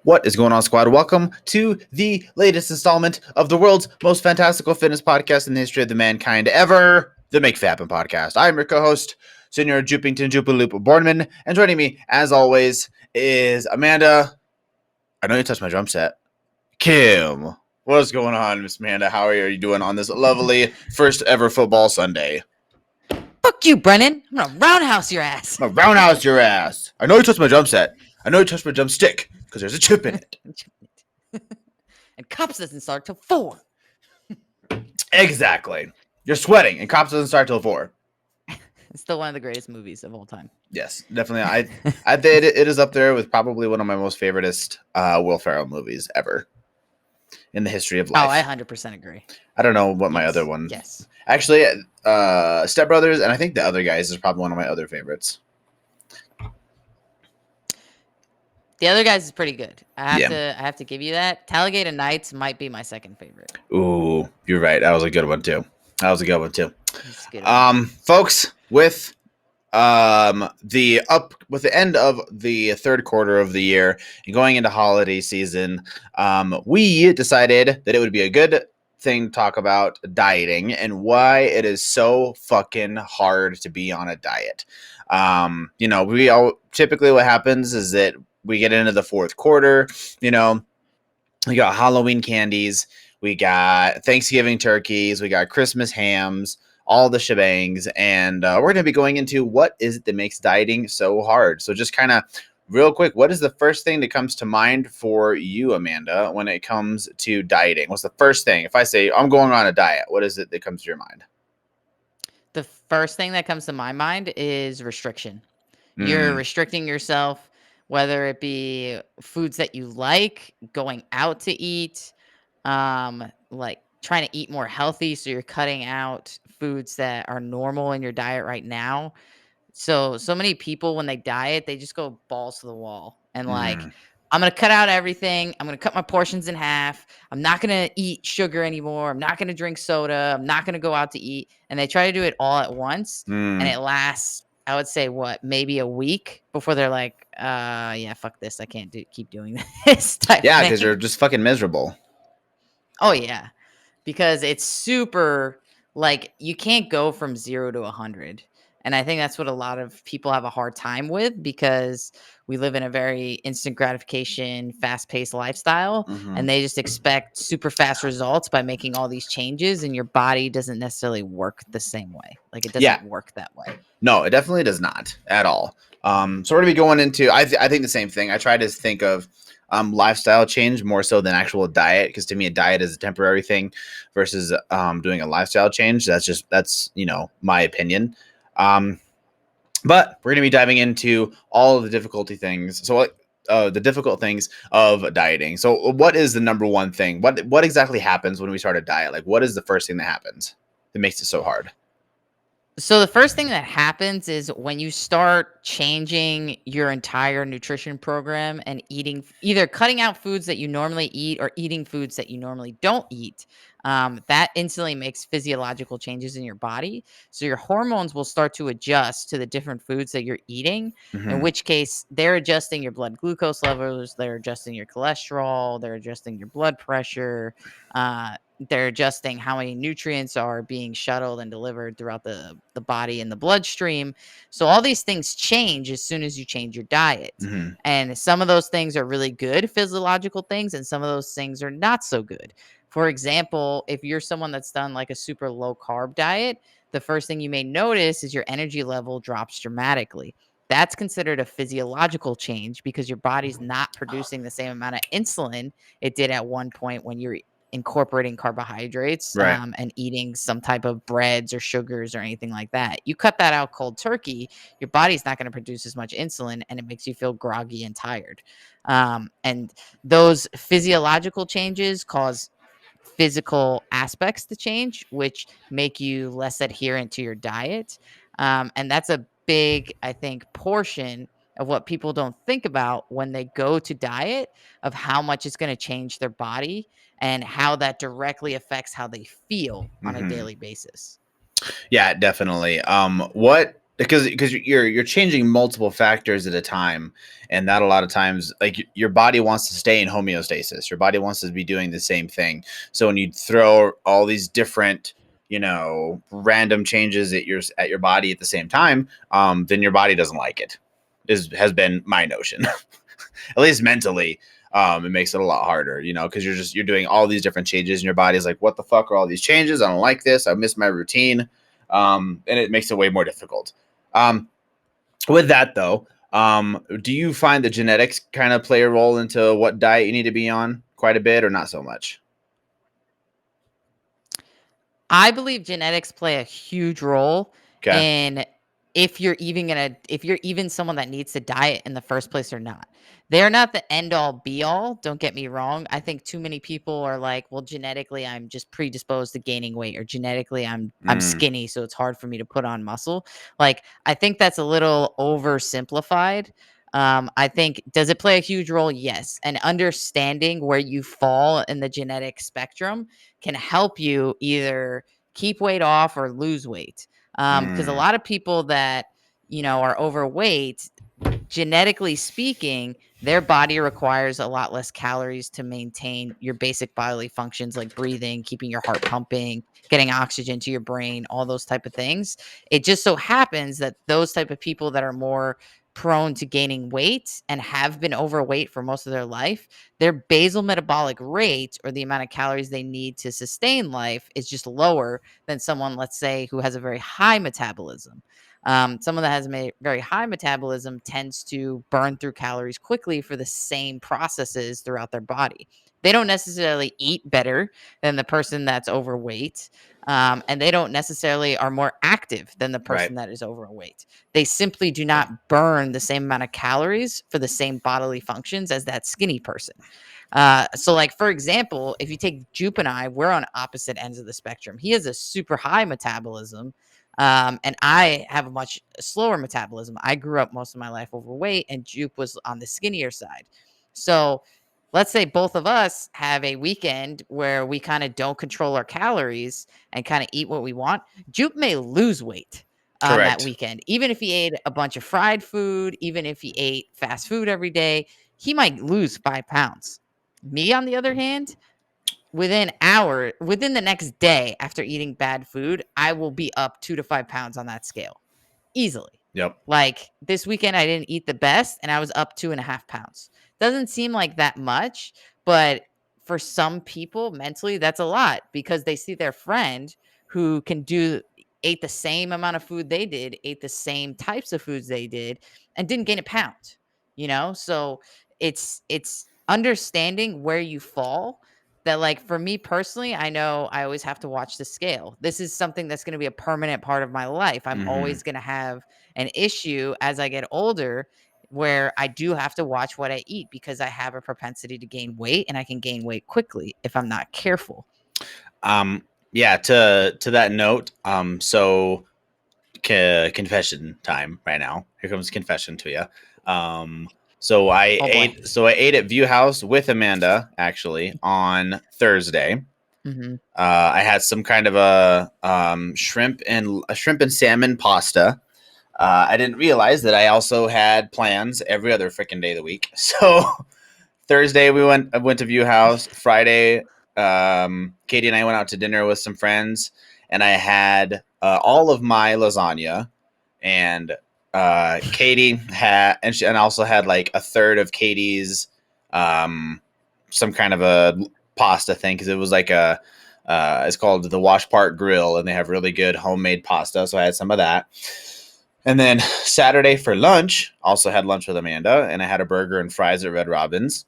What is going on, squad? Welcome to the latest installment of the world's most fantastical fitness podcast in the history of the mankind ever, the Make Fappin' Podcast. I'm your co-host, Senior Jupington Jupaloop Bornman, and joining me, as always, is Amanda. I know you touched my drum set. Kim. What's going on, Miss Amanda? How are you doing on this lovely first ever football Sunday? Fuck you, Brennan. I'm gonna roundhouse your ass. I'm gonna roundhouse your ass. I know you touched my drum set. I know you touched my drum stick because there's a chip in it. And Cops doesn't start till 4. Exactly. You're sweating, and Cops doesn't start till 4. It's still one of the greatest movies of all time. Yes, definitely. I think it is up there with probably one of my most favoriteest Will Ferrell movies ever in the history of life. Oh, I 100% agree. I don't know what my other one. Yes. Actually, Step Brothers, and I think The Other Guys is probably one of my other favorites. The Other Guys is pretty good. I have to give you that. Talladega Nights might be my second favorite. Ooh, you're right. That was a good one too. It's a good one. Folks, with the end of the third quarter of the year and going into holiday season, we decided that it would be a good thing to talk about dieting and why it is so fucking hard to be on a diet. Typically what happens is that we get into the fourth quarter, we got Halloween candies, we got Thanksgiving turkeys, we got Christmas hams, all the shebangs, and we're going to be going into what is it that makes dieting so hard. So just kind of real quick, what is the first thing that comes to mind for you, Amanda, when it comes to dieting? What's the first thing? If I say I'm going on a diet, what is it that comes to your mind? The first thing that comes to my mind is restriction. You're restricting yourself, whether it be foods that you like, going out to eat, like trying to eat more healthy. So you're cutting out foods that are normal in your diet right now. So many people, when they diet, they just go balls to the wall and I'm going to cut out everything. I'm going to cut my portions in half. I'm not going to eat sugar anymore. I'm not going to drink soda. I'm not going to go out to eat. And they try to do it all at once. And it lasts, I would say, maybe a week before they're like, yeah, fuck this. I can't keep doing this type Yeah, thing. because you're just fucking miserable. Oh, yeah. Because it's super, you can't go from 0 to 100. And I think that's what a lot of people have a hard time with because we live in a very instant gratification, fast-paced lifestyle. And they just expect super fast results by making all these changes. And your body doesn't necessarily work the same way. It doesn't work that way. No, it definitely does not at all. So we're going to be going into, I think the same thing. I try to think of lifestyle change more so than actual diet, because to me a diet is a temporary thing versus doing a lifestyle change. That's my opinion. But we're going to be diving into all of the difficult things. So the difficult things of dieting. So what is the number one thing? What exactly happens when we start a diet? What is the first thing that happens that makes it so hard? So the first thing that happens is when you start changing your entire nutrition program and either cutting out foods that you normally eat or eating foods that you normally don't eat, that instantly makes physiological changes in your body. So your hormones will start to adjust to the different foods that you're eating, in which case they're adjusting your blood glucose levels, they're adjusting your cholesterol, they're adjusting your blood pressure, they're adjusting how many nutrients are being shuttled and delivered throughout the body and the bloodstream. So all these things change as soon as you change your diet. And some of those things are really good physiological things, and some of those things are not so good. For example, if you're someone that's done a super low carb diet, the first thing you may notice is your energy level drops dramatically. That's considered a physiological change because your body's not producing the same amount of insulin it did at one point when you're incorporating carbohydrates, right, and eating some type of breads or sugars or anything like that. You cut that out cold turkey, your body's not going to produce as much insulin, and it makes you feel groggy and tired. And those physiological changes cause physical aspects to change, which make you less adherent to your diet. And that's a big, I think, portion of what people don't think about when they go to diet, of how much it's going to change their body and how that directly affects how they feel on a daily basis. Yeah, definitely. What because you're changing multiple factors at a time, and that a lot of times, like, your body wants to stay in homeostasis. Your body wants to be doing the same thing. So when you throw all these different, random changes at your body at the same time, then your body doesn't like it. Has been my notion. At least mentally. It makes it a lot harder, because you're doing all these different changes, and your body's like, what the fuck are all these changes? I don't like this. I miss my routine. And it makes it way more difficult. With that though, do you find the genetics kind of play a role into what diet you need to be on quite a bit, or not so much? I believe genetics play a huge role Okay. in if you're even someone that needs to diet in the first place or not. They're not the end all be all, don't get me wrong. I think too many people are like, well, genetically I'm just predisposed to gaining weight, or genetically I'm Mm, skinny, so it's hard for me to put on muscle. Like, I think that's a little oversimplified. I think, does it play a huge role? Yes. And understanding where you fall in the genetic spectrum can help you either keep weight off or lose weight. Because a mm, lot of people that are overweight, genetically speaking, their body requires a lot less calories to maintain your basic bodily functions like breathing, keeping your heart pumping, getting oxygen to your brain, all those type of things. It just so happens that those type of people that are more prone to gaining weight and have been overweight for most of their life, their basal metabolic rate, or the amount of calories they need to sustain life, is just lower than someone, let's say, who has a very high metabolism. Someone that has a very high metabolism tends to burn through calories quickly for the same processes throughout their body. They don't necessarily eat better than the person that's overweight. And they don't necessarily are more active than the right. person that is overweight. They simply do not burn the same amount of calories for the same bodily functions as that skinny person. So, like, for example, if you take Jupe and I, we're on opposite ends of the spectrum. He has a super high metabolism, and I have a much slower metabolism. I grew up most of my life overweight, and Jupe was on the skinnier side. So, let's say both of us have a weekend where we kind of don't control our calories and kind of eat what we want. Jupe may lose weight on that Correct. weekend, even if he ate a bunch of fried food, even if he ate fast food every day, he might lose 5 pounds. Me, on the other hand, within the next day after eating bad food, I will be up 2 to 5 pounds on that scale easily. Yep. Like, this weekend, I didn't eat the best and I was up 2.5 pounds. Doesn't seem like that much, but for some people, mentally, that's a lot, because they see their friend who ate the same amount of food they did, ate the same types of foods they did, and didn't gain a pound. So it's understanding where you fall. That, like, for me personally, I know I always have to watch the scale. This is something that's going to be a permanent part of my life. I'm Hmm. always going to have an issue as I get older where I do have to watch what I eat, because I have a propensity to gain weight, and I can gain weight quickly if I'm not careful. Yeah. To that note, so confession time right now. Here comes confession to you. So I Oh boy. ate. So I ate at View House with Amanda actually on Thursday. Hmm. I had some kind of a shrimp and salmon pasta. I didn't realize that I also had plans every other freaking day of the week. So Thursday I went to View House. Friday, Katie and I went out to dinner with some friends, and I had all of my lasagna, and Katie had, and also had like a third of Katie's, some kind of a pasta thing, because it was like it's called the Wash Park Grill, and they have really good homemade pasta. So I had some of that. And then Saturday for lunch, also had lunch with Amanda, and I had a burger and fries at Red Robin's.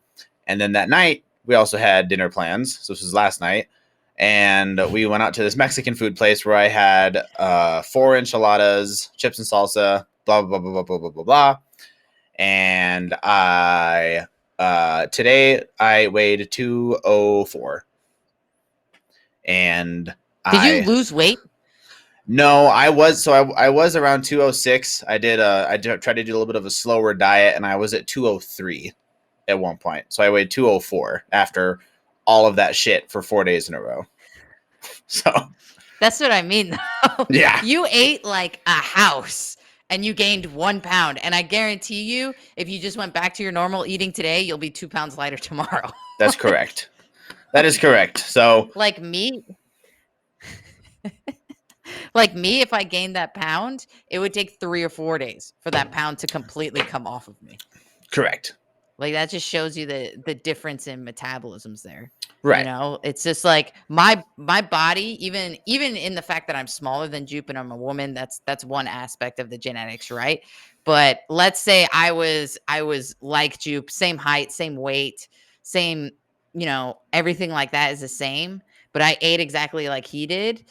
And then that night, we also had dinner plans. So this was last night. And we went out to this Mexican food place where I had 4 enchiladas, chips and salsa, blah, blah, blah, blah, blah, blah, blah, blah. And today I weighed 204. And Did you I, lose weight? no, I was around 206. Tried to do a little bit of a slower diet, and I was at 203 at one point. So I weighed 204 after all of that shit for 4 days in a row. So That's what I mean, though. yeah. You ate like a house and you gained 1 pound. And I guarantee you, if you just went back to your normal eating today, you'll be 2 pounds lighter tomorrow. That's correct. That is correct. So Like me, like me, if I gained that pound, it would take 3 or 4 days for that pound to completely come off of me. correct. Like that just shows you the difference in metabolisms there. You Right. know, it's just like my body, even in the fact that I'm smaller than Jupe and I'm a woman, that's one aspect of the genetics, right? But let's say I was like Jupe, same height, same weight, same, everything like that is the same, but I ate exactly like he did.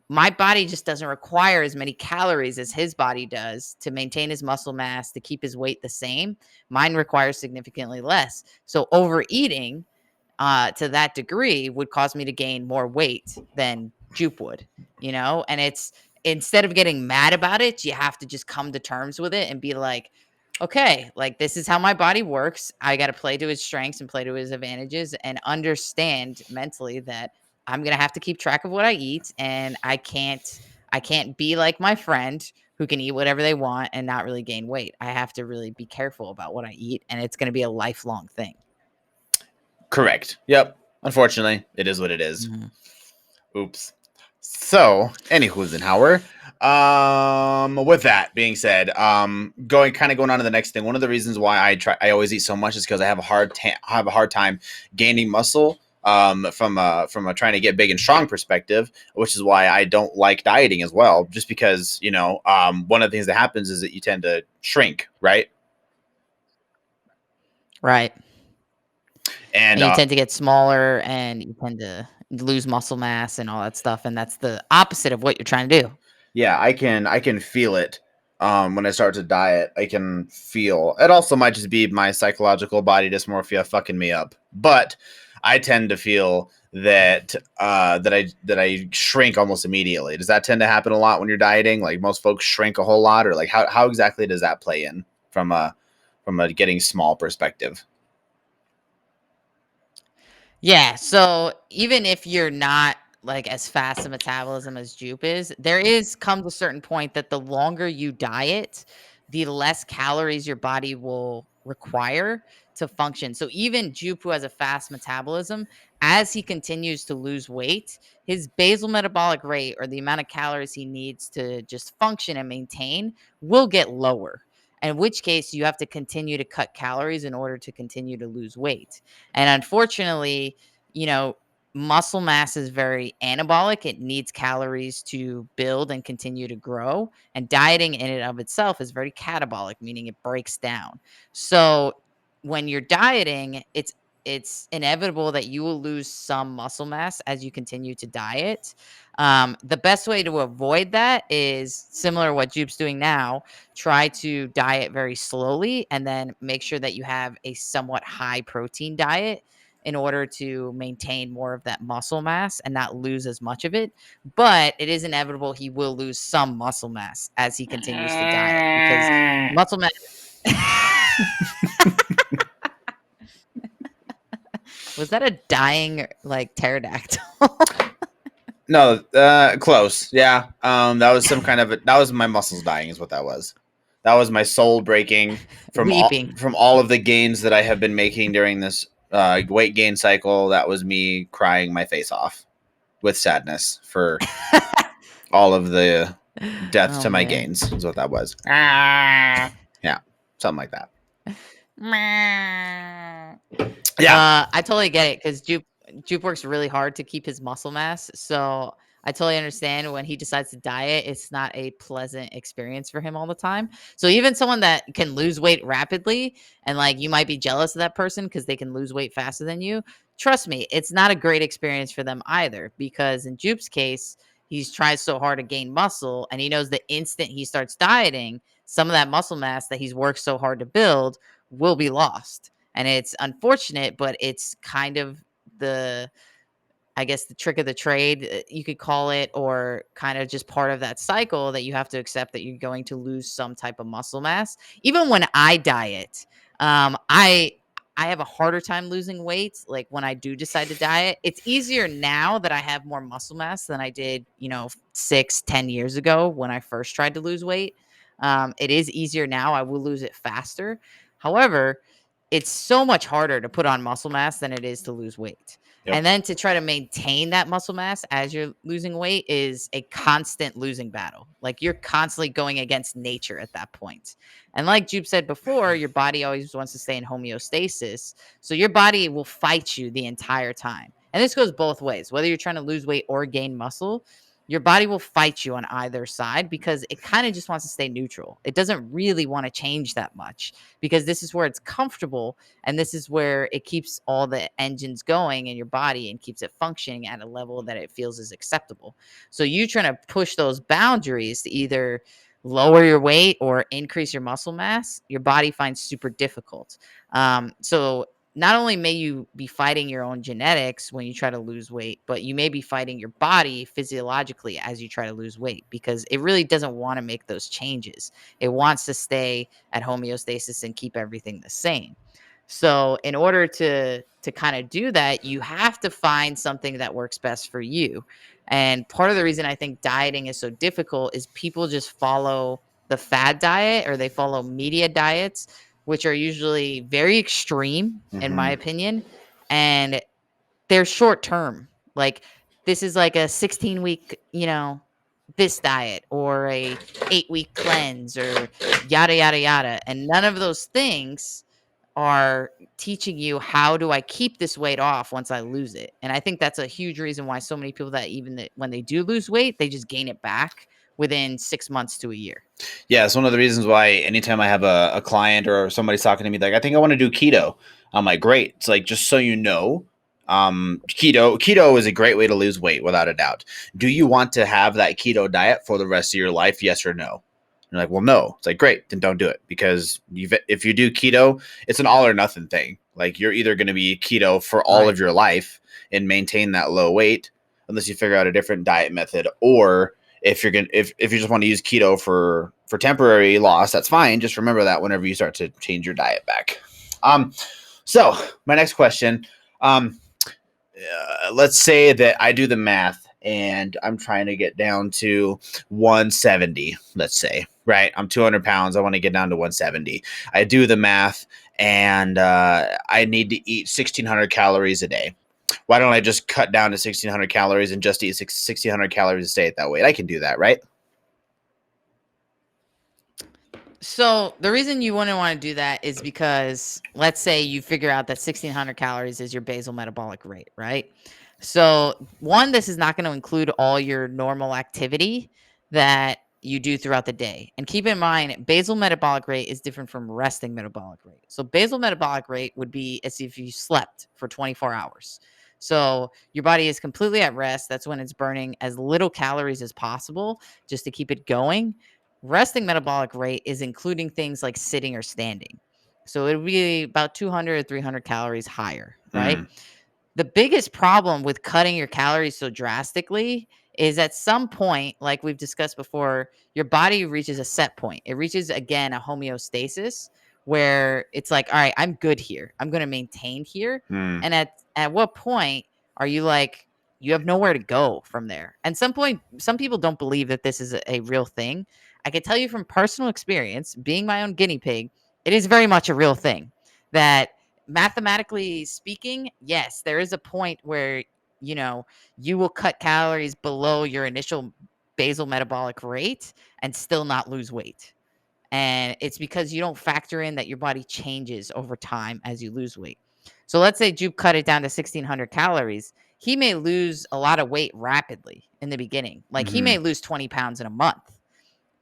My body just doesn't require as many calories as his body does to maintain his muscle mass, to keep his weight the same. Mine requires significantly less. So overeating to that degree would cause me to gain more weight than Jupe would, And it's instead of getting mad about it, you have to just come to terms with it and be like, okay, like this is how my body works. I got to play to his strengths and play to his advantages and understand mentally that I'm going to have to keep track of what I eat and I can't be like my friend who can eat whatever they want and not really gain weight. I have to really be careful about what I eat and it's going to be a lifelong thing. Correct. Yep. Unfortunately, it is what it is. Mm-hmm. Oops. So, Eisenhower. With that being said, going on to the next thing. One of the reasons why I always eat so much is because I have a hard time gaining muscle. From a trying to get big and strong perspective, which is why I don't like dieting as well. Just because one of the things that happens is that you tend to shrink, right? Right. And you tend to get smaller and you tend to lose muscle mass and all that stuff. And that's the opposite of what you're trying to do. yeah, I can feel it. When I start to diet, I can feel it. Also might just be my psychological body dysmorphia fucking me up, but I tend to feel that I shrink almost immediately. Does that tend to happen a lot when you're dieting? Like most folks shrink a whole lot, or like how exactly does that play in from a getting small perspective? Yeah. So even if you're not like as fast a metabolism as Jupe is, there is comes a certain point that the longer you diet, the less calories your body will require to function. So even Jupe, who has a fast metabolism, as he continues to lose weight, his basal metabolic rate or the amount of calories he needs to just function and maintain will get lower. In which case you have to continue to cut calories in order to continue to lose weight. And unfortunately, you know, muscle mass is very anabolic. It needs calories to build and continue to grow. And dieting in and of itself is very catabolic, meaning it breaks down. So when you're dieting, it's inevitable that you will lose some muscle mass as you continue to diet. The best way to avoid that is similar to what Jupe's doing now. Try to diet very slowly and then make sure that you have a somewhat high protein diet in order to maintain more of that muscle mass and not lose as much of it. But it is inevitable he will lose some muscle mass as he continues to diet because muscle mass. Was that a dying like pterodactyl? No, close. Yeah. That was that was my muscles dying is what that was. That was my soul breaking Weeping. from all of the gains that I have been making during this weight gain cycle. That was me crying my face off with sadness for all of the death Oh, to my man. gains is what that was. Yeah, something like that. Yeah. I totally get it because Jupe works really hard to keep his muscle mass. So I totally understand when he decides to diet, it's not a pleasant experience for him all the time. So even someone that can lose weight rapidly and like you might be jealous of that person because they can lose weight faster than you. Trust me, it's not a great experience for them either because in Jupe's case, he's tried so hard to gain muscle and he knows the instant he starts dieting, some of that muscle mass that he's worked so hard to build will be lost. And it's unfortunate, but it's kind of the I guess the trick of the trade, you could call it, or kind of just part of that cycle that you have to accept that you're going to lose some type of muscle mass. Even when I diet, I have a harder time losing weight. Like when I do decide to diet, it's easier now that I have more muscle mass than I did, 6, 10 years ago when I first tried to lose weight. It is easier now. I will lose it faster. However, it's so much harder to put on muscle mass than it is to lose weight. Yep. And then to try to maintain that muscle mass as you're losing weight is a constant losing battle. Like you're constantly going against nature at that point. And like Jupe said before, your body always wants to stay in homeostasis. So your body will fight you the entire time. And this goes both ways. Whether you're trying to lose weight or gain muscle, your body will fight you on either side because it kind of just wants to stay neutral. It doesn't really want to change that much because this is where it's comfortable and this is where it keeps all the engines going in your body and keeps it functioning at a level that it feels is acceptable. So you trying to push those boundaries to either lower your weight or increase your muscle mass, your body finds super difficult. So not only may you be fighting your own genetics when you try to lose weight, but you may be fighting your body physiologically as you try to lose weight because it really doesn't want to make those changes. It wants to stay at homeostasis and keep everything the same. So in order to kind of do that, you have to find something that works best for you. And part of the reason I think dieting is so difficult is people just follow the fad diet or they follow media diets, which are usually very extreme, in my opinion. And they're short term. Like this is like a 16-week, this diet or a 8-week cleanse or yada yada yada. And none of those things are teaching you how do I keep this weight off once I lose it. And I think that's a huge reason why so many people that when they do lose weight, they just gain it back within 6 months to a year. Yeah, it's one of the reasons why anytime I have a client or somebody's talking to me like, I think I want to do keto. I'm like, great. It's like, just so you know, keto is a great way to lose weight without a doubt. Do you want to have that keto diet for the rest of your life? Yes or no? You're like, well, no. It's like, great, then don't do it because if you do keto, it's an all or nothing thing. Like you're either going to be keto for all of your life and maintain that low weight, unless you figure out a different diet method, or if you just want to use keto for temporary loss, that's fine. Just remember that whenever you start to change your diet back. So my next question, let's say that I do the math and I'm trying to get down to 170, let's say, right? I'm 200 pounds. I want to get down to 170. I do the math and I need to eat 1,600 calories a day. Why don't I just cut down to 1,600 calories and just eat 1,600 calories to stay at that weight? I can do that, right? So the reason you wouldn't want to do that is because let's say you figure out that 1,600 calories is your basal metabolic rate, right? So one, this is not going to include all your normal activity that you do throughout the day. And keep in mind, basal metabolic rate is different from resting metabolic rate. So basal metabolic rate would be as if you slept for 24 hours. So your body is completely at rest. That's when it's burning as little calories as possible just to keep it going. Resting metabolic rate is including things like sitting or standing. So it would be about 200 or 300 calories higher, right? The biggest problem with cutting your calories so drastically is at some point, like we've discussed before, your body reaches a set point. It reaches, again, a homeostasis where it's like, all right, I'm good here. I'm going to maintain here. And at what point are you like, you have nowhere to go from there? And some point, some people don't believe that this is a real thing. I can tell you from personal experience, being my own guinea pig, it is very much a real thing that mathematically speaking, yes, there is a point where, you will cut calories below your initial basal metabolic rate and still not lose weight. And it's because you don't factor in that your body changes over time as you lose weight. So let's say Jupe cut it down to 1,600 calories. He may lose a lot of weight rapidly in the beginning. Like he may lose 20 pounds in a month.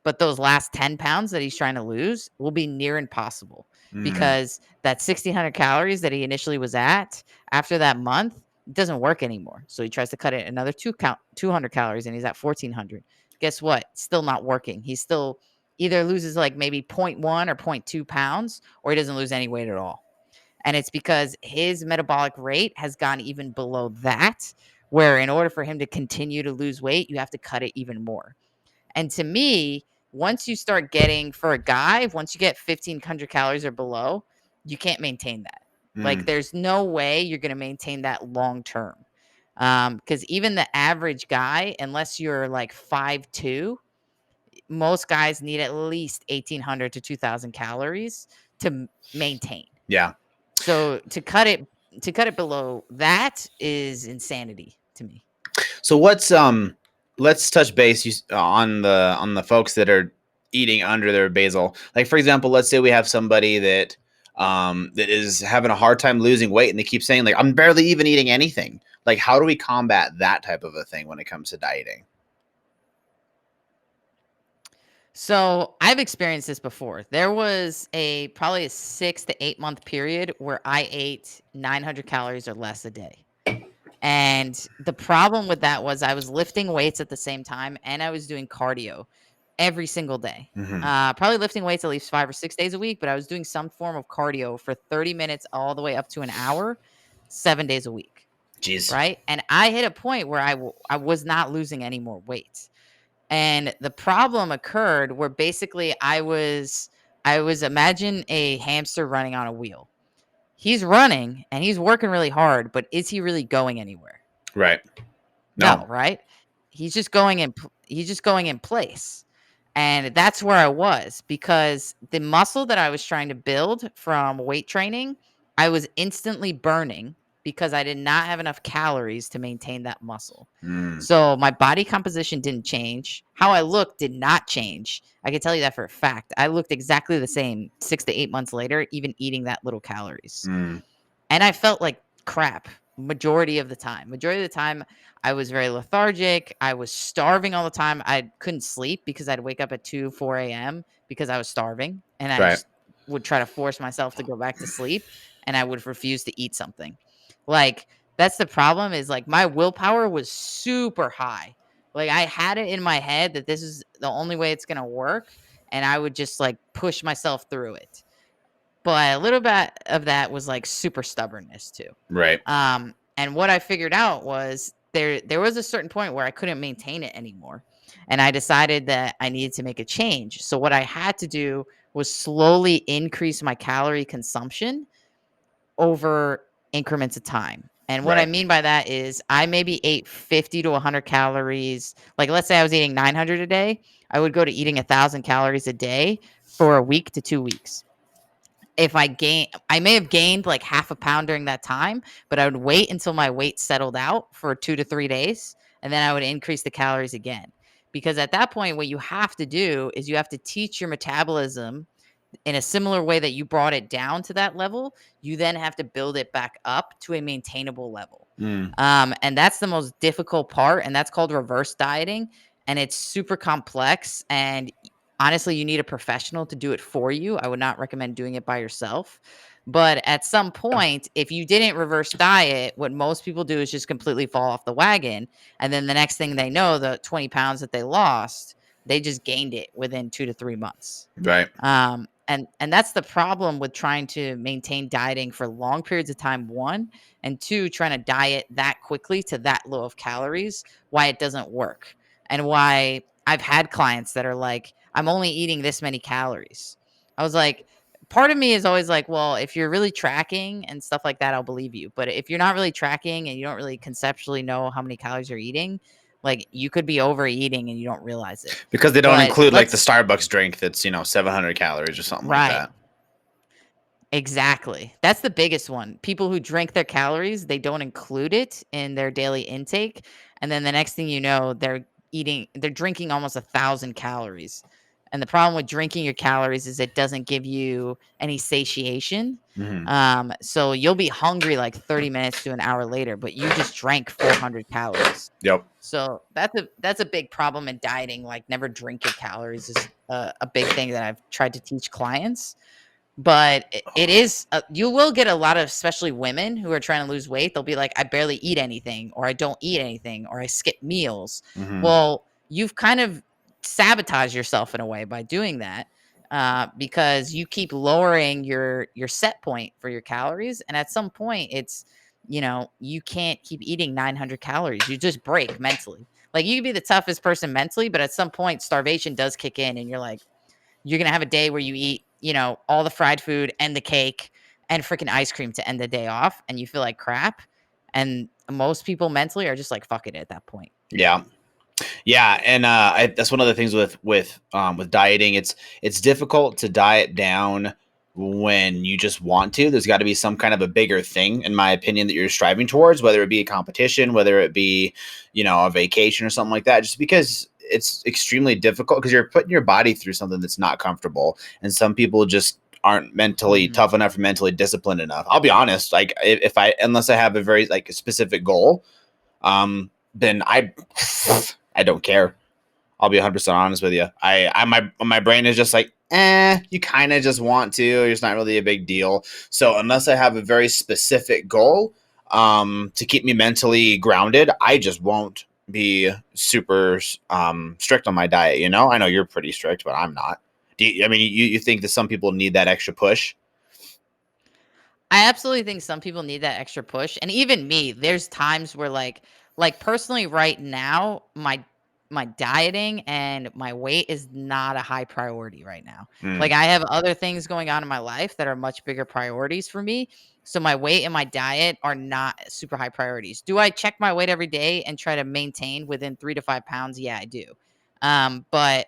But those last 10 pounds that he's trying to lose will be near impossible because that 1,600 calories that he initially was at after that month doesn't work anymore. So he tries to cut it another 200 calories and he's at 1,400. Guess what? Still not working. He still either loses like maybe 0.1 or 0.2 pounds or he doesn't lose any weight at all. And it's because his metabolic rate has gone even below that, where in order for him to continue to lose weight, you have to cut it even more. And to me, once you start getting for a guy, once you get 1,500 calories or below, you can't maintain that. Like there's no way you're going to maintain that long term. Because even the average guy, unless you're like 5'2", most guys need at least 1,800 to 2,000 calories to maintain. Yeah. So to cut it below that is insanity to me. So what's let's touch base on the folks that are eating under their basal. Like for example, let's say we have somebody that that is having a hard time losing weight and they keep saying like I'm barely even eating anything. Like how do we combat that type of a thing when it comes to dieting? So I've experienced this before. There was probably a 6 to 8 month period where I ate 900 calories or less a day. And the problem with that was I was lifting weights at the same time and I was doing cardio every single day. Probably lifting weights at least 5 or 6 days a week, but I was doing some form of cardio for 30 minutes all the way up to an hour, 7 days a week. Jeez. Right. And I hit a point where I was not losing any more weight. And the problem occurred where basically I was imagine a hamster running on a wheel. He's running and he's working really hard, but is he really going anywhere? Right. No, right? He's just going in place. And that's where I was because the muscle that I was trying to build from weight training, I was instantly burning because I did not have enough calories to maintain that muscle. So my body composition didn't change. How I looked did not change. I can tell you that for a fact. I looked exactly the same 6 to 8 months later, even eating that little calories. And I felt like crap majority of the time. Majority of the time, I was very lethargic. I was starving all the time. I couldn't sleep because I'd wake up at 2, 4 a.m. because I was starving. And I just would try to force myself to go back to sleep. And I would refuse to eat something. Like, that's the problem is like my willpower was super high. Like, I had it in my head that this is the only way it's going to work. And I would just like push myself through it. But a little bit of that was like super stubbornness too. Right. And what I figured out was there was a certain point where I couldn't maintain it anymore. And I decided that I needed to make a change. So what I had to do was slowly increase my calorie consumption over increments of time. And what I mean by that is I maybe ate 50 to 100 calories. Like let's say I was eating 900 a day, I would go to eating 1,000 calories a day for a week to 2 weeks. If I may have gained like half a pound during that time, but I would wait until my weight settled out for 2 to 3 days, and then I would increase the calories again. Because at that point, what you have to do is you have to teach your metabolism in a similar way that you brought it down to that level. You then have to build it back up to a maintainable level. And that's the most difficult part, and that's called reverse dieting. And it's super complex, and honestly, you need a professional to do it for you. I would not recommend doing it by yourself. But at some point, if you didn't reverse diet, what most people do is just completely fall off the wagon. And then the next thing they know, the 20 pounds that they lost, they just gained it within 2 to 3 months. Right. And that's the problem with trying to maintain dieting for long periods of time, one, and two, trying to diet that quickly to that low of calories, why it doesn't work. And why I've had clients that are like, I'm only eating this many calories. I was like, part of me is always like, well, if you're really tracking and stuff like that, I'll believe you. But if you're not really tracking and you don't really conceptually know how many calories you're eating, like you could be overeating and you don't realize it. Because they don't include like the Starbucks drink that's, 700 calories or something like that. Exactly. That's the biggest one. People who drink their calories, they don't include it in their daily intake. And then the next thing you know, they're drinking almost 1,000 calories. And the problem with drinking your calories is it doesn't give you any satiation. So you'll be hungry like 30 minutes to an hour later, but you just drank 400 calories. Yep. So that's a big problem in dieting. Like never drink your calories is a big thing that I've tried to teach clients. But it is, you will get a lot of, especially women who are trying to lose weight. They'll be like, I barely eat anything, or I don't eat anything, or I skip meals. Well, you've kind of sabotaged yourself in a way by doing that, because you keep lowering your set point for your calories. And at some point it's, you can't keep eating 900 calories. You just break mentally. Like you can be the toughest person mentally, but at some point starvation does kick in and you're like, you're going to have a day where you eat, all the fried food and the cake and freaking ice cream to end the day off. And you feel like crap. And most people mentally are just like, fuck it at that point. Yeah. Yeah, and that's one of the things with dieting. It's difficult to diet down when you just want to. There's got to be some kind of a bigger thing, in my opinion, that you're striving towards, whether it be a competition, whether it be, a vacation or something like that. Just because it's extremely difficult because you're putting your body through something that's not comfortable, and some people just aren't mentally Mhm. tough enough or mentally disciplined enough. I'll be honest, like if I unless I have a very like specific goal, then I don't care. I'll be 100% honest with you. My brain is just like, you kind of just want to. It's not really a big deal. So unless I have a very specific goal, to keep me mentally grounded, I just won't be super strict on my diet. I know you're pretty strict, but I'm not. I mean, you think that some people need that extra push? I absolutely think some people need that extra push, and even me, there's times where personally right now, my dieting and my weight is not a high priority right now. Like Mm, I have other things going on in my life that are much bigger priorities for me. So my weight and my diet are not super high priorities. Do I check my weight every day and try to maintain within 3 to 5 pounds? Yeah, I do. But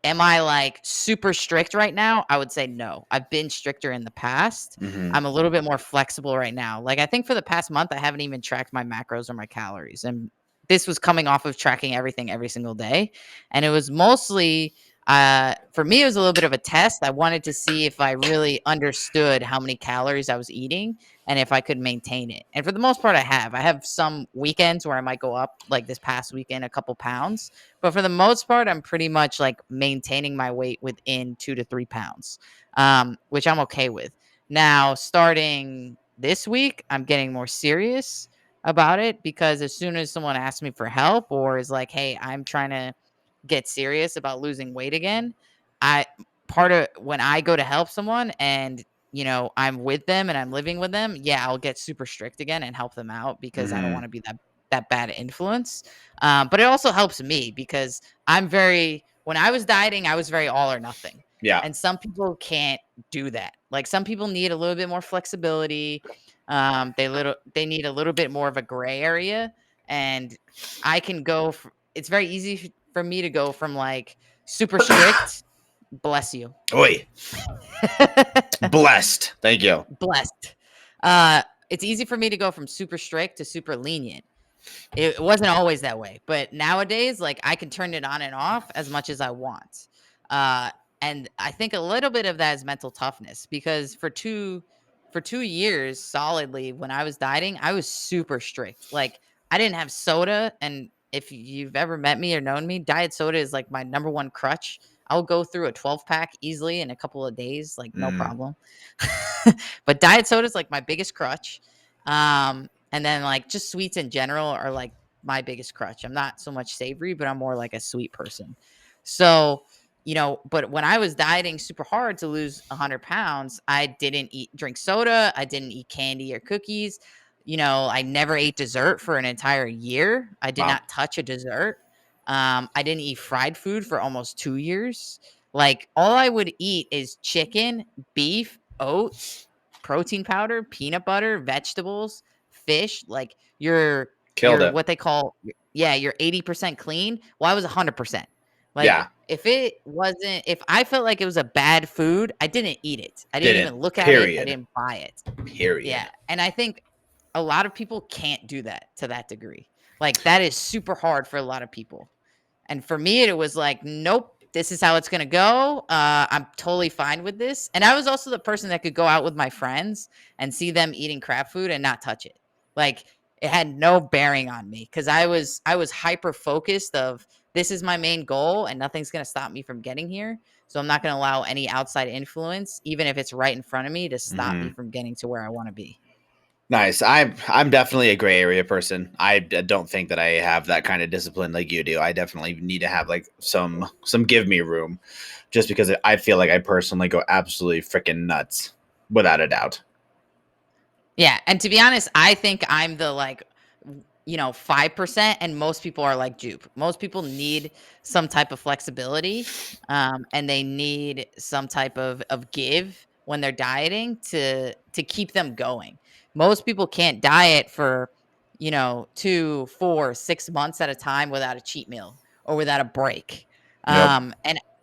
am I like super strict right now? I would say no. I've been stricter in the past. hmm I'm a little bit more flexible right now. Like I think for the past month, I haven't even tracked my macros or my calories. And this was coming off of tracking everything every single day. And it was mostly for me, it was a little bit of a test. I wanted to see if I really understood how many calories I was eating and if I could maintain it. And for the most part, I have. I have some weekends where I might go up, like this past weekend, a couple pounds. But for the most part, I'm pretty much like maintaining my weight within 2 to 3 pounds, which I'm okay with. Now, starting this week, I'm getting more serious about it because as soon as someone asks me for help or is like, "Hey, I'm trying to get serious about losing weight again," I part of when I go to help someone and I'm with them and I'm living with them, yeah, I'll get super strict again and help them out because I don't hmm want to be that bad influence. But it also helps me because when I was dieting, I was very all or nothing. Yeah. And some people can't do that. Like some people need a little bit more flexibility. They need a little bit more of a gray area. And I can go. It's very easy for me to go from like super strict. Bless you. Oi, blessed. Thank you. Blessed. Uh, it's easy for me to go from super strict to super lenient. It wasn't always that way, but nowadays, like I can turn it on and off as much as I want. Uh, and I think a little bit of that is mental toughness because for 2 years solidly when I was dieting, I was super strict. Like I didn't have soda, and if you've ever met me or known me, diet soda is like my number one crutch. I'll go through a 12 pack easily in a couple of days, like no Mm, problem. But diet soda is like my biggest crutch. And then like just sweets in general are like my biggest crutch. I'm not so much savory, but I'm more like a sweet person. So, but when I was dieting super hard to lose 100 pounds, I didn't drink soda. I didn't eat candy or cookies. I never ate dessert for an entire year. I did wow. not touch a dessert. I didn't eat fried food for almost 2 years. Like all I would eat is chicken, beef, oats, protein powder, peanut butter, vegetables, fish, like Killed your it. what they call yeah, you're 80% clean. Well, I was 100%. Like Yeah. if I felt like it was a bad food, I didn't eat it. I didn't Didn't. even look at it. I Period. didn't buy it. Yeah. Period. And I think a lot of people can't do that to that degree. Like that is super hard for a lot of people. And for me, it was like, nope, this is how it's gonna go. I'm totally fine with this. And I was also the person that could go out with my friends and see them eating crap food and not touch it. Like it had no bearing on me because I was hyper focused of this is my main goal and nothing's gonna stop me from getting here. So I'm not gonna allow any outside influence, even if it's right in front of me, to stop me hmm from getting to where I want to be. Nice. I'm definitely a gray area person. Don't think that I have that kind of discipline like you do. I definitely need to have like some give me room, just because I feel like I personally go absolutely freaking nuts, without a doubt. Yeah, and to be honest, I think I'm the 5%, and most people are like Jupe. Most people need some type of flexibility, and they need some type of give when they're dieting to keep them going. Most people can't diet for 2, 4, 6 months at a time without a cheat meal or without a break. Yep.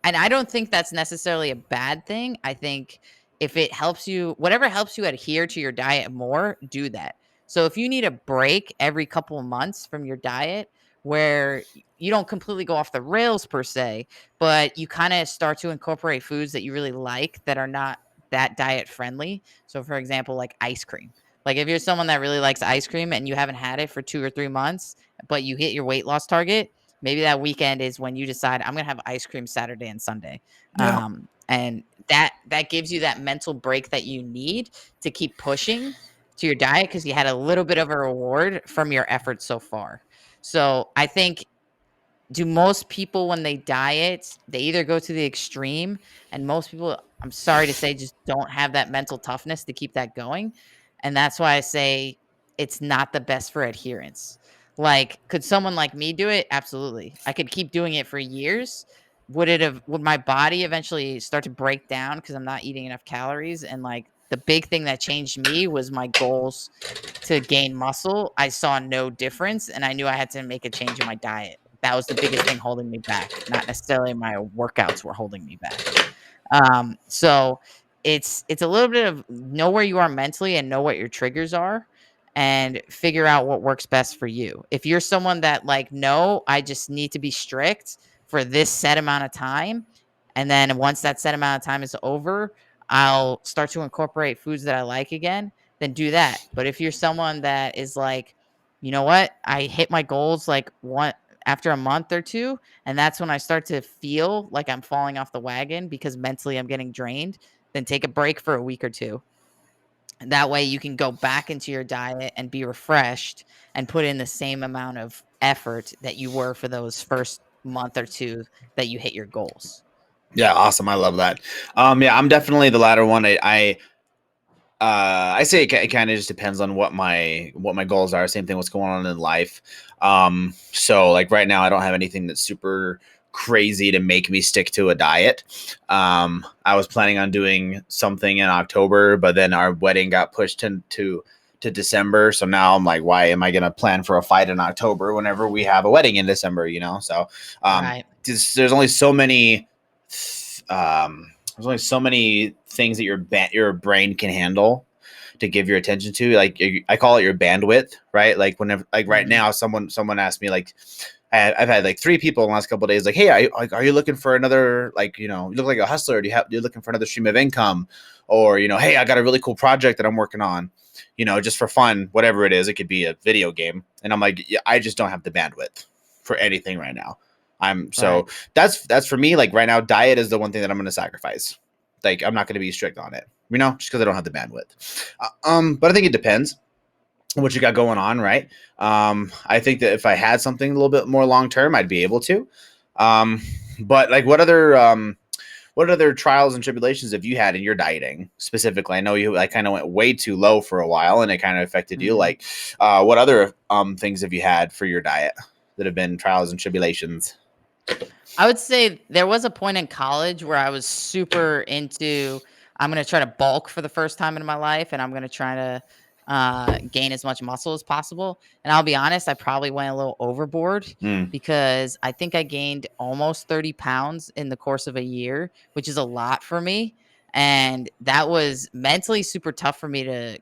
And I don't think that's necessarily a bad thing. I think if it helps you, whatever helps you adhere to your diet more, do that. So if you need a break every couple of months from your diet where you don't completely go off the rails per se, but you kind of start to incorporate foods that you really like that are not that diet friendly. So for example, like ice cream. Like if you're someone that really likes ice cream and you haven't had it for 2 or 3 months, but you hit your weight loss target, maybe that weekend is when you decide I'm gonna have ice cream Saturday and Sunday. Yeah. And that gives you that mental break that you need to keep pushing to your diet because you had a little bit of a reward from your efforts so far. So I think, do most people when they diet, they either go to the extreme, and most people, I'm sorry to say, just don't have that mental toughness to keep that going. And that's why I say it's not the best for adherence. Like, could someone like me do it? Absolutely. I could keep doing it for years. Would my body eventually start to break down because I'm not eating enough calories? And like the big thing that changed me was my goals to gain muscle. I saw no difference and I knew I had to make a change in my diet. That was the biggest thing holding me back, not necessarily my workouts were holding me back. So it's a little bit of know where you are mentally and know what your triggers are and figure out what works best for you. If you're someone that like, no, I just need to be strict for this set amount of time, and then once that set amount of time is over, I'll start to incorporate foods that I like again, then do that. But if you're someone that is like, you know what, I hit my goals like one after a month or two, and that's when I start to feel like I'm falling off the wagon because mentally I'm getting drained, then take a break for a week or two. And that way you can go back into your diet and be refreshed and put in the same amount of effort that you were for those first month or two that you hit your goals. Yeah, awesome. I love that. Yeah, I'm definitely the latter one. I say it kind of just depends on what my goals are. Same thing, what's going on in life. So like right now, I don't have anything that's super crazy to make me stick to a diet. I was planning on doing something in October, but then our wedding got pushed to December. So now I'm like, why am I going to plan for a fight in October whenever we have a wedding in December? So Right. there's only so many. There's only so many things that your brain can handle to give your attention to. Like I call it your bandwidth, right? Like whenever, like right Mhm. now, someone asked me like, I've had like 3 people in the last couple of days, like, hey, are you looking for another, like, you look like a hustler? You're looking for another stream of income, or hey, I got a really cool project that I'm working on, just for fun, whatever it is. It could be a video game, and I'm like, yeah, I just don't have the bandwidth for anything right now. Right. So that's for me. Like right now, diet is the one thing that I'm going to sacrifice. Like I'm not going to be strict on it, just because I don't have the bandwidth. But I think it depends on what you got going on, right? I think that if I had something a little bit more long term, I'd be able to. But like, what other trials and tribulations have you had in your dieting specifically? I know you like kind of went way too low for a while, and it kind of affected you. Mhm. Like, what other things have you had for your diet that have been trials and tribulations? I would say there was a point in college where I was super into, I'm going to try to bulk for the first time in my life and I'm going to try to gain as much muscle as possible. And I'll be honest, I probably went a little overboard Mm, because I think I gained almost 30 pounds in the course of a year, which is a lot for me. And that was mentally super tough for me to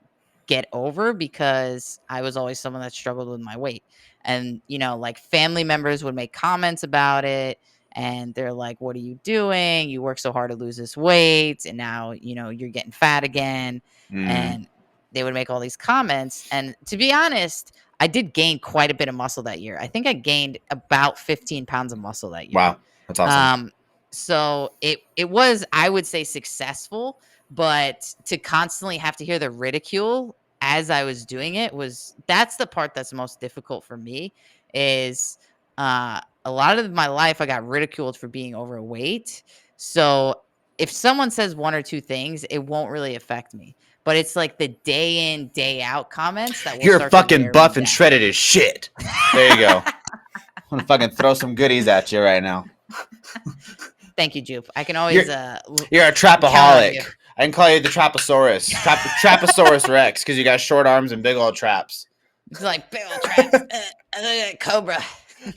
get over because I was always someone that struggled with my weight. And, like family members would make comments about it and they're like, "What are you doing? You work so hard to lose this weight, and now you're getting fat again." mm, And they would make all these comments. And to be honest, I did gain quite a bit of muscle that year. I think I gained about 15 pounds of muscle that year. wow, that's awesome. Um, so it was, I would say, successful, but to constantly have to hear the ridicule as I was doing it was that's the part that's most difficult for me is a lot of my life I got ridiculed for being overweight. So if someone says one or two things, it won't really affect me. But it's like the day in, day out comments that will You're start to fucking wear me buff and down. shredded as shit. There you go. I'm gonna fucking throw some goodies at you right now. Thank you, Jupe. I can You're always you're a count on trapaholic. you. I can call you the Traposaurus, Traposaurus Rex, because you got short arms and big old traps. It's like big old traps. Look at that cobra.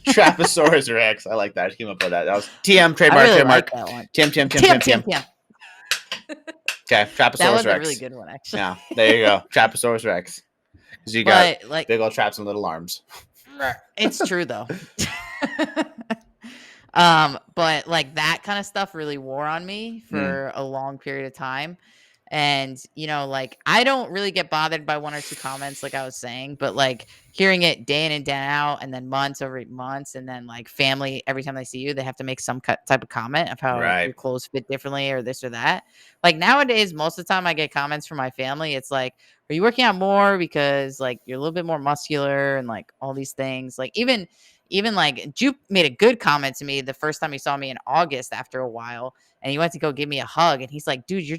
Traposaurus Rex. I like that. Came up with that. That was TM I trademark. really Trademark. like that one. TM. TM. Okay, That Traposaurus was Rex. a really good one, actually. Yeah, there you go. Traposaurus Rex. Because you got But like, big old traps and little arms. it's true though. But like that kind of stuff really wore on me for a long period of time. And like I don't really get bothered by one or two comments, like I was saying, but like hearing it day in and day out, and then months over months, and then like family, every time they see you, they have to make some type of comment of how Right. your clothes fit differently or this or that. Like nowadays, most of the time I get comments from my family. It's like, are you working out more because like you're a little bit more muscular and like all these things. Like even like Jupe made a good comment to me the first time he saw me in August after a while, and he went to go give me a hug, and he's like, dude, you're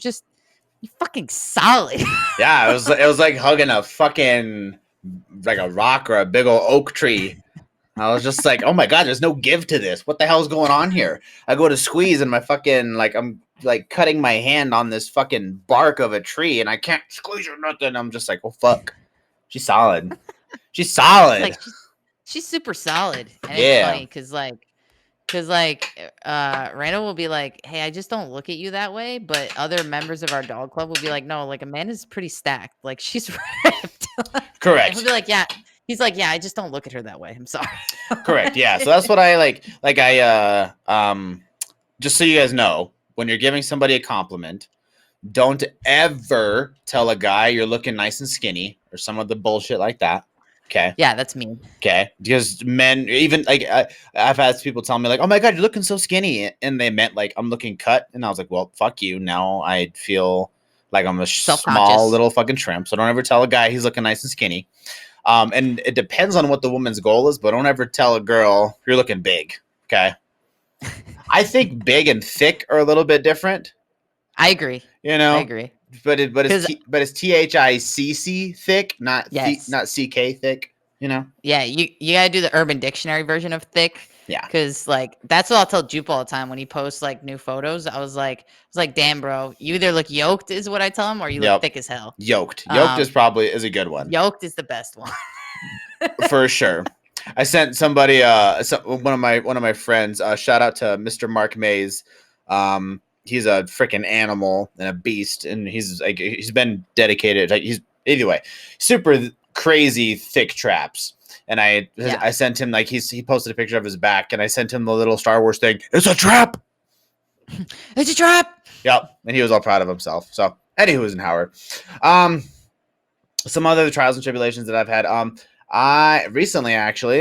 fucking solid. Yeah, it was like hugging a fucking like a rock or a big old oak tree. I was just like, oh my god, there's no give to this. What the hell's going on here? I go to squeeze and my fucking like I'm like cutting my hand on this fucking bark of a tree and I can't squeeze or nothing. I'm just like, oh fuck. She's solid. She's solid. Like she's super solid. And it's Yeah. funny because Randall will be like, hey, I just don't look at you that way. But other members of our dog club will be like, no, like Amanda's pretty stacked. Like she's ripped. And Correct. he'll be like, yeah. He's like, yeah, I just don't look at her that way. I'm sorry. Correct. Yeah. So that's what I like. Like just so you guys know, when you're giving somebody a compliment, don't ever tell a guy you're looking nice and skinny or some of the bullshit like that. Okay. Yeah, that's mean. Okay. Because men, even like I've had people tell me like, "Oh my god, you're looking so skinny," and they meant like I'm looking cut, and I was like, "Well, fuck you." Now I feel like I'm a small little fucking shrimp. So don't ever tell a guy he's looking nice and skinny. And it depends on what the woman's goal is, but don't ever tell a girl you're looking big. Okay. I think big and thick are a little bit different. I agree. I agree. But it's THICC thick, not not CK thick. Yeah, you gotta do the Urban Dictionary version of thick. Yeah, because like that's what I'll tell Jupe all the time when he posts like new photos. I was like, damn, bro, you either look yoked is what I tell him, or you look thick as hell. Yoked is a good one. Yoked is the best one for sure. I sent somebody one of my friends. Shout out to Mr. Mark Mays. He's a freaking animal and a beast, and he's been dedicated. Like he's anyway, super crazy thick traps. And I sent him like he posted a picture of his back, and I sent him the little Star Wars thing. It's a trap. It's a trap. Yep, and he was all proud of himself. So anywho's in Howard. Some other trials and tribulations that I've had. I recently actually,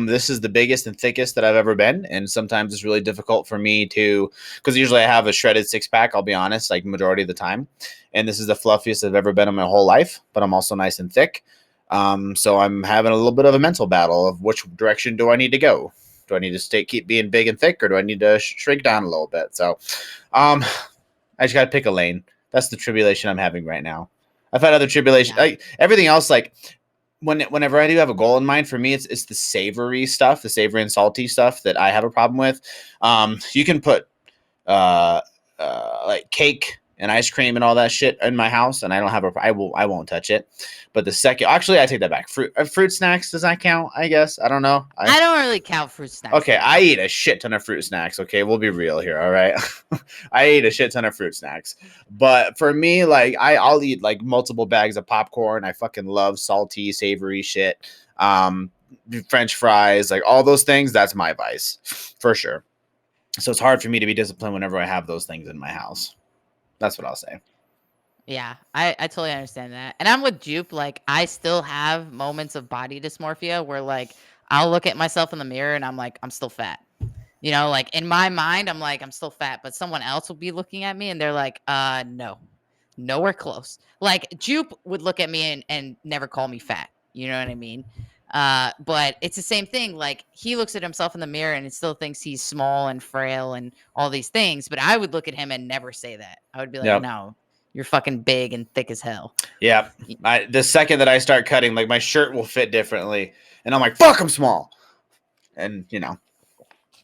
this is the biggest and thickest that I've ever been, and sometimes it's really difficult for me to, because usually I have a shredded six pack. I'll be honest, like majority of the time, and this is the fluffiest I've ever been in my whole life. But I'm also nice and thick, so I'm having a little bit of a mental battle of which direction do I need to go? Do I need to keep being big and thick, or do I need to shrink down a little bit? So, I just gotta pick a lane. That's the tribulation I'm having right now. I've had other tribulation, everything else like. Whenever I do have a goal in mind, for me, it's the savory stuff, the savory and salty stuff that I have a problem with. You can put like cake and ice cream and all that shit in my house, and I don't have I won't touch it. But the second, actually, I take that back. Fruit snacks, does that count? I guess I don't know. I don't really count fruit snacks. Okay, I eat a shit ton of fruit snacks. Okay, we'll be real here. All right, I eat a shit ton of fruit snacks. But for me, like I'll eat like multiple bags of popcorn. I fucking love salty, savory shit. French fries, like all those things. That's my vice for sure. So it's hard for me to be disciplined whenever I have those things in my house. That's what I'll say. Yeah, I totally understand that. And I'm with Jupe. Like, I still have moments of body dysmorphia where, like, I'll look at myself in the mirror and I'm like, I'm still fat. Like, in my mind, I'm like, I'm still fat. But someone else will be looking at me and they're like, no, nowhere close. Like, Jupe would look at me and never call me fat. You know what I mean? But it's the same thing. Like, he looks at himself in the mirror and still thinks he's small and frail and all these things. But I would look at him and never say that. I would be like, no, you're fucking big and thick as hell. Yeah. The second that I start cutting, like my shirt will fit differently. And I'm like, fuck, I'm small. And,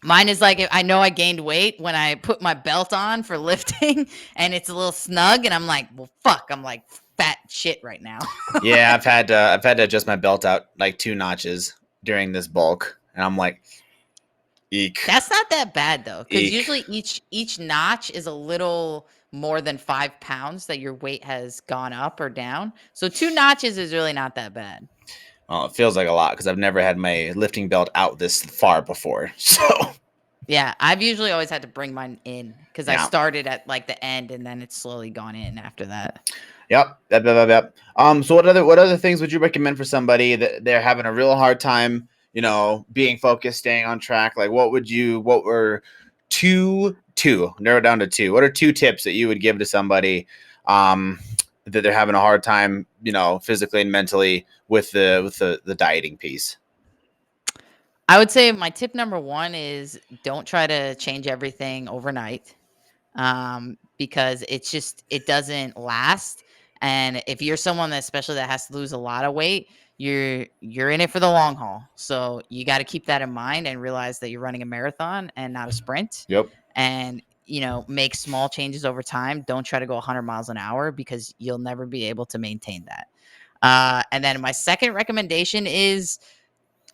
Mine is like, I know I gained weight when I put my belt on for lifting and it's a little snug. And I'm like, well, fuck, I'm like fat shit right now. Yeah, I've had to adjust my belt out like 2 notches during this bulk. And I'm like, eek. That's not that bad though, because Eek. usually each notch is a little more than 5 pounds that your weight has gone up or down. So 2 notches is really not that bad. Well, it feels like a lot because I've never had my lifting belt out this far before. So Yeah, I've usually always had to bring mine in because I yeah. started at like the end and then it's slowly gone in after that. Yep. So what other things would you recommend for somebody that they're having a real hard time, being focused, staying on track? Like what were narrow it down to two. What are 2 tips that you would give to somebody that they're having a hard time, physically and mentally with the dieting piece? I would say my tip number one is don't try to change everything overnight. Because it doesn't last. And if you're someone that especially that has to lose a lot of weight, you're in it for the long haul. So you got to keep that in mind and realize that you're running a marathon and not a sprint. Yep. And make small changes over time. Don't try to go 100 miles an hour because you'll never be able to maintain that. And then my second recommendation is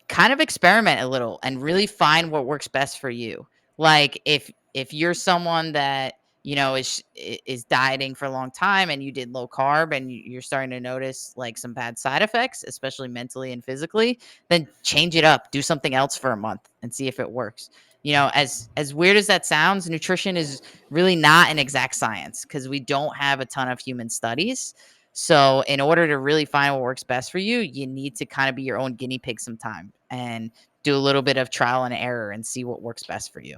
kind of experiment a little and really find what works best for you. Like if you're someone that is dieting for a long time and you did low carb and you're starting to notice like some bad side effects, especially mentally and physically, then change it up, do something else for a month and see if it works. As weird as that sounds, nutrition is really not an exact science because we don't have a ton of human studies. So in order to really find what works best for you, you need to kind of be your own guinea pig sometime and do a little bit of trial and error and see what works best for you.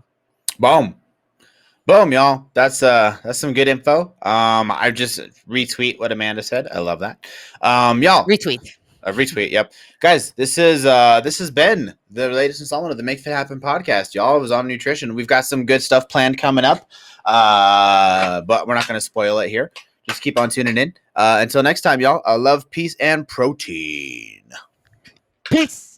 Boom, y'all. That's some good info. I just retweet what Amanda said. I love that. Y'all. Retweet. A retweet. Yep. Guys, this has been the latest installment of the Make Fit Happen podcast. Y'all, it was on nutrition. We've got some good stuff planned coming up. But we're not going to spoil it here. Just keep on tuning in. Until next time, y'all. Love, peace, and protein. Peace.